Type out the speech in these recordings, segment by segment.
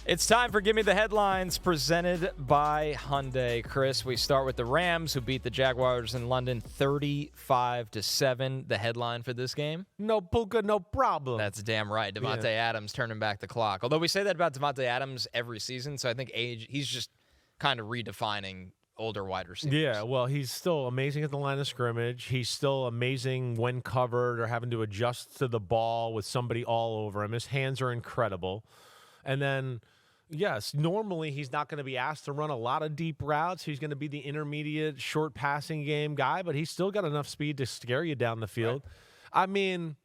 It's time for Give Me the Headlines, presented by Hyundai. Chris, we start with the Rams, who beat the Jaguars in London 35-7. The headline for this game? No Puka, no problem. That's damn right. Davante Adams turning back the clock. Although we say that about Davante Adams every season, so I think he's just kind of redefining older wide receivers. Yeah, well, he's still amazing at the line of scrimmage. He's still amazing when covered or having to adjust to the ball with somebody all over him. His hands are incredible. And then, yes, normally he's not going to be asked to run a lot of deep routes. He's going to be the intermediate, short passing game guy, but he's still got enough speed to scare you down the field. Right. I mean,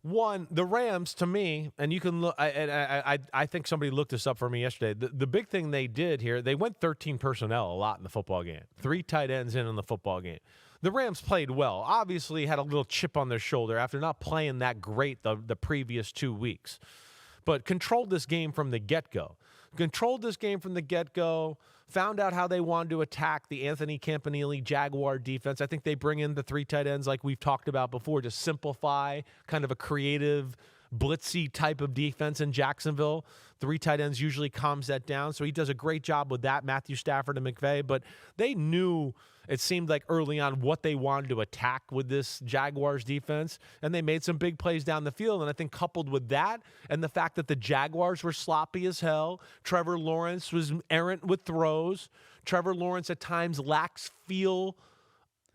the Rams, to me, and you can look, I think somebody looked this up for me yesterday. The big thing they did here, they went 13 personnel a lot in the football game. 3 tight ends in the football game. The Rams played well. Obviously had a little chip on their shoulder after not playing that great the previous 2 weeks. But controlled this game from the get-go. Found out how they wanted to attack the Anthony Campanile Jaguar defense. I think they bring in the 3 tight ends like we've talked about before to simplify kind of a creative, blitzy type of defense in Jacksonville. 3 tight ends usually calms that down, so he does a great job with that, Matthew Stafford and McVay. But they knew, it seemed like early on, what they wanted to attack with this Jaguars defense, and they made some big plays down the field. And I think coupled with that and the fact that the Jaguars were sloppy as hell, Trevor Lawrence was errant with throws. Trevor Lawrence at times lacks feel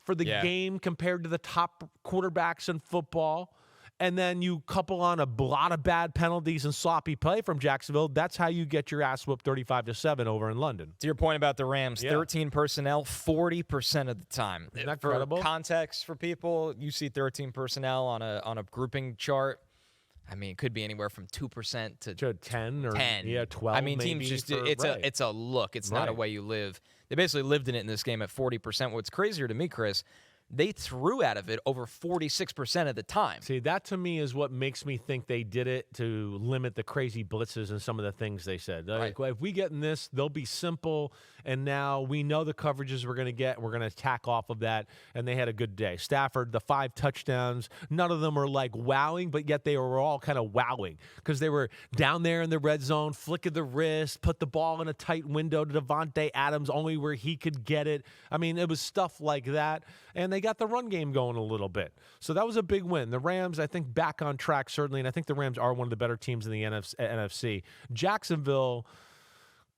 for the game compared to the top quarterbacks in football. And then you couple on a lot of bad penalties and sloppy play from Jacksonville. That's how you get your ass whooped 35-7 over in London. To your point about the Rams, 13 personnel 40% of the time. Isn't that incredible? For context for people, you see 13 personnel on a grouping chart. I mean, it could be anywhere from 2% to 10 or 10. 12. I mean, teams just it's a look. It's not a way you live. They basically lived in it in this game at 40%. What's crazier to me, Chris, they threw out of it over 46% of the time. See, that to me is what makes me think they did it to limit the crazy blitzes and some of the things they said. Like, if we get in this, they'll be simple, and now we know the coverages we're going to get, and we're going to attack off of that, and they had a good day. Stafford, the 5 touchdowns, none of them are like wowing, but yet they were all kind of wowing because they were down there in the red zone, flick of the wrist, put the ball in a tight window to Davante Adams, only where he could get it. I mean, it was stuff like that, and they got the run game going a little bit. So that was a big win. The Rams, I think, back on track, certainly, and I think the Rams are one of the better teams in the NFC. Jacksonville,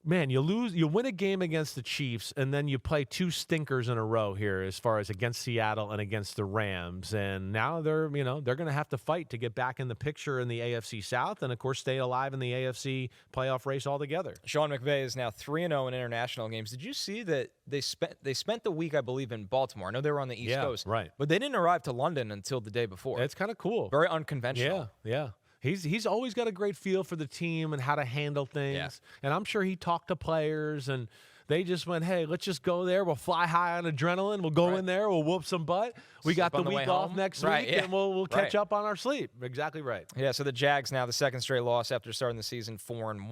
man, you win a game against the Chiefs, and then you play 2 stinkers in a row here as far as against Seattle and against the Rams. And now they're going to have to fight to get back in the picture in the AFC South and, of course, stay alive in the AFC playoff race altogether. Sean McVay is now 3-0 in international games. Did you see that they spent the week, I believe, in Baltimore? I know they were on the East Coast. Right. But they didn't arrive to London until the day before. It's kind of cool. Very unconventional. Yeah. He's always got a great feel for the team and how to handle things. Yeah. And I'm sure he talked to players, and they just went, hey, let's just go there. We'll fly high on adrenaline. We'll go in there. We'll whoop some butt. We got the week off next week, and we'll catch up on our sleep. Exactly right. Yeah, so the Jags now, the second straight loss after starting the season 4-1.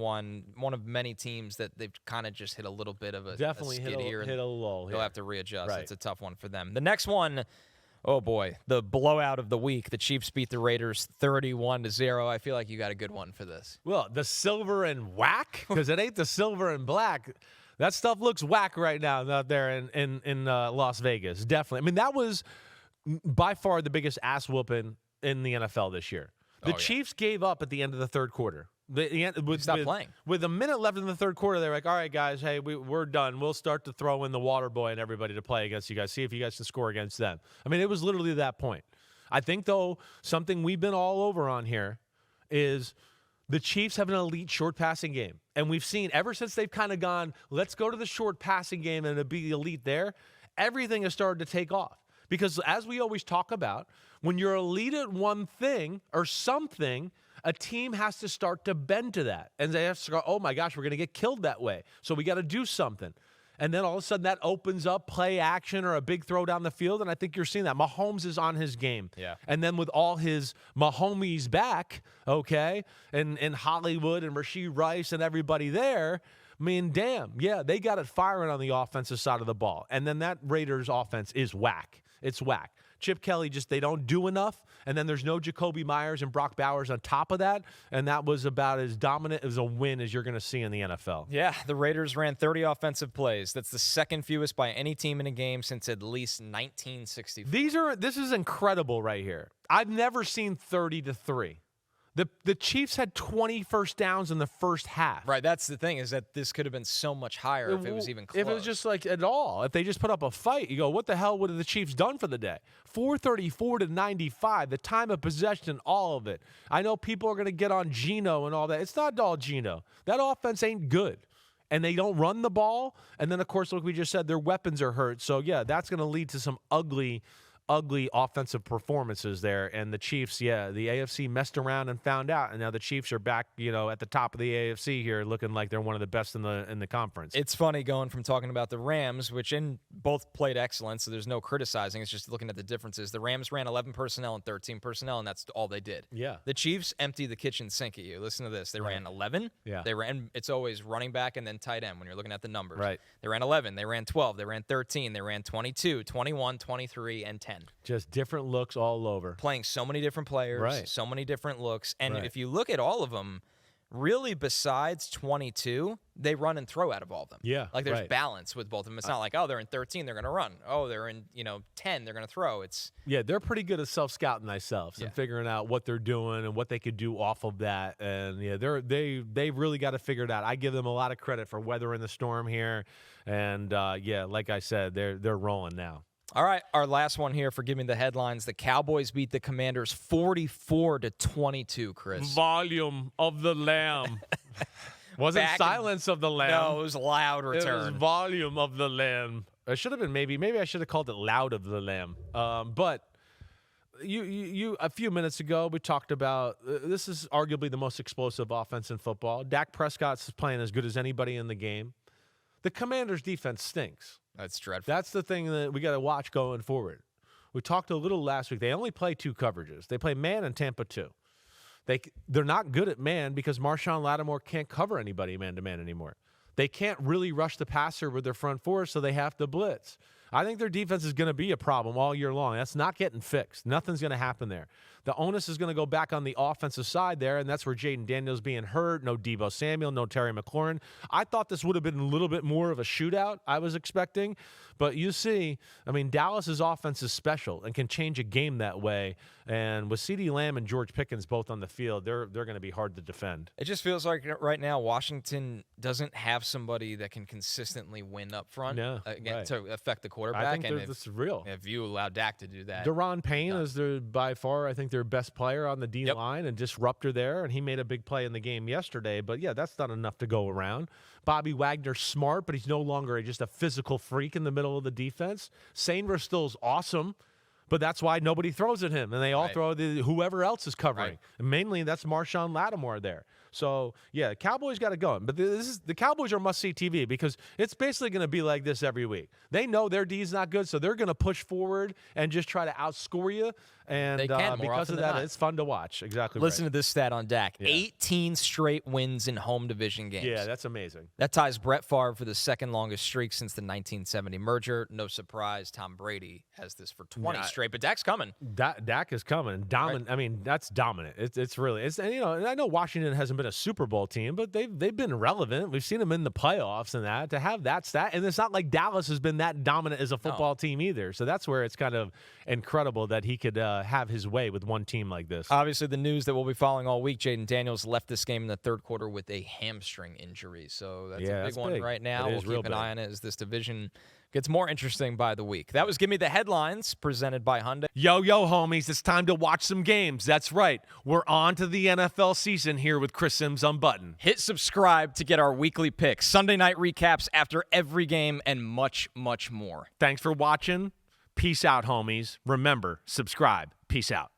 One of many teams that they've kind of just hit a little bit of a skid here. Hit a lull. They'll have to readjust. Right. It's a tough one for them. The next one, oh, boy, the blowout of the week. The Chiefs beat the Raiders 31-0. I feel like you got a good one for this. Well, the silver and whack, because it ain't the silver and black. That stuff looks whack right now out there in Las Vegas. Definitely. I mean, that was by far the biggest ass whooping in the NFL this year. The Chiefs gave up at the end of the third quarter. Stop playing. With a minute left in the third quarter, they're like, all right, guys, hey, we're done. We'll start to throw in the water boy and everybody to play against you guys. See if you guys can score against them. I mean, it was literally that point. I think, though, something we've been all over on here is the Chiefs have an elite short passing game. And we've seen ever since they've kind of gone, let's go to the short passing game and be elite there, everything has started to take off. Because as we always talk about, when you're elite at one thing or something, a team has to start to bend to that. And they have to go, oh, my gosh, we're going to get killed that way. So we got to do something. And then all of a sudden that opens up play action or a big throw down the field, and I think you're seeing that. Mahomes is on his game. Yeah. And then with all his Mahomies back, okay, and Hollywood and Rashee Rice and everybody there, I mean, damn, yeah, they got it firing on the offensive side of the ball. And then that Raiders offense is whack. It's whack. Chip Kelly they don't do enough. And then there's no Jacoby Myers and Brock Bowers on top of that. And that was about as dominant as a win as you're going to see in the NFL. Yeah, the Raiders ran 30 offensive plays. That's the second fewest by any team in a game since at least 1964. This is incredible right here. I've never seen 30-3. The Chiefs had 20 first downs in the first half. Right, that's the thing, is that this could have been so much higher if it was even close. If it was just like at all. If they just put up a fight, you go, what the hell would have the Chiefs done for the day? 434-95, the time of possession, all of it. I know people are going to get on Geno and all that. It's not all Geno. That offense ain't good. And they don't run the ball. And then, of course, like we just said, their weapons are hurt. So, yeah, that's going to lead to some ugly offensive performances there. And the Chiefs, the AFC messed around and found out, and now the Chiefs are back, at the top of the AFC here, looking like they're one of the best in the conference. It's funny going from talking about the Rams, which both played excellent, so there's no criticizing. It's just looking at the differences. The Rams ran 11 personnel and 13 personnel, and that's all they did. Yeah. The Chiefs emptied the kitchen sink at you. Listen to this. They ran 11. Yeah. They ran. It's always running back and then tight end when you're looking at the numbers. Right. They ran 11. They ran 12. They ran 13. They ran 22, 21, 23, and 10. Just different looks all over. Playing so many different players, right. So many different looks. And right. if you look at all of them, really besides 22, they run and throw out of all of them. Yeah. Like there's right. balance with both of them. It's not like, they're in 13, they're going to run. Oh, they're in, 10, they're going to throw. They're pretty good at self-scouting themselves and figuring out what they're doing and what they could do off of that. And they've really got to figure it out. I give them a lot of credit for weathering the storm here. And like I said, they're rolling now. All right, our last one here for Give Me the Headlines. The Cowboys beat the Commanders 44-22, Chris. Volume of the Lamb. Wasn't silence of the Lamb. No, it was loud return. It was volume of the Lamb. It should have been maybe I should have called it loud of the Lamb. But you a few minutes ago, we talked about this is arguably the most explosive offense in football. Dak Prescott's playing as good as anybody in the game. The Commanders' defense stinks. That's dreadful. That's the thing that we got to watch going forward. We talked a little last week. They only play two coverages. They play man and Tampa 2. They're not good at man because Marshawn Lattimore can't cover anybody man-to-man anymore. They can't really rush the passer with their front four, so they have to blitz. I think their defense is going to be a problem all year long. That's not getting fixed. Nothing's going to happen there. The onus is going to go back on the offensive side there, and that's where Jaden Daniels being hurt. No Deebo Samuel, no Terry McLaurin. I thought this would have been a little bit more of a shootout I was expecting. But you see, Dallas's offense is special and can change a game that way. And with CeeDee Lamb and George Pickens both on the field, they're going to be hard to defend. It just feels like right now Washington doesn't have somebody that can consistently win up front to affect the quarterback. I think this is real. If you allow Dak to do that. Deron Payne is by far, I think, their best player on the D-line and disruptor there, and he made a big play in the game yesterday. But, that's not enough to go around. Bobby Wagner's smart, but he's no longer just a physical freak in the middle of the defense. Sainristil's still's awesome, but that's why nobody throws at him, and they all throw whoever else is covering. Right. And mainly that's Marshawn Lattimore there. So, Cowboys got to go. But the Cowboys are must-see TV because it's basically going to be like this every week. They know their D is not good, so they're going to push forward and just try to outscore you. And they can, because of that, it's fun to watch. Exactly. Listen to this stat on Dak. 18 straight wins in home division games. Yeah, that's amazing. That ties Brett Favre for the second longest streak since the 1970 merger. No surprise, Tom Brady has this for 20 straight, but Dak's coming. Dak is coming. Dominant. Right. That's dominant. It's really and I know Washington hasn't been a Super Bowl team, but they've been relevant. We've seen them in the playoffs and that. To have that stat, and it's not like Dallas has been that dominant as a football team either. So that's where it's kind of incredible that he could have his way with one team like this. Obviously, the news that we'll be following all week, Jaden Daniels left this game in the third quarter with a hamstring injury. So that's a big one right now. We'll keep an eye on it as this division gets more interesting by the week. That was Give Me the Headlines, presented by Hyundai. Yo, homies, it's time to watch some games. That's right. We're on to the NFL season here with Chris Simms Unbuttoned. Hit subscribe to get our weekly picks, Sunday night recaps after every game, and much, much more. Thanks for watching. Peace out, homies. Remember, subscribe. Peace out.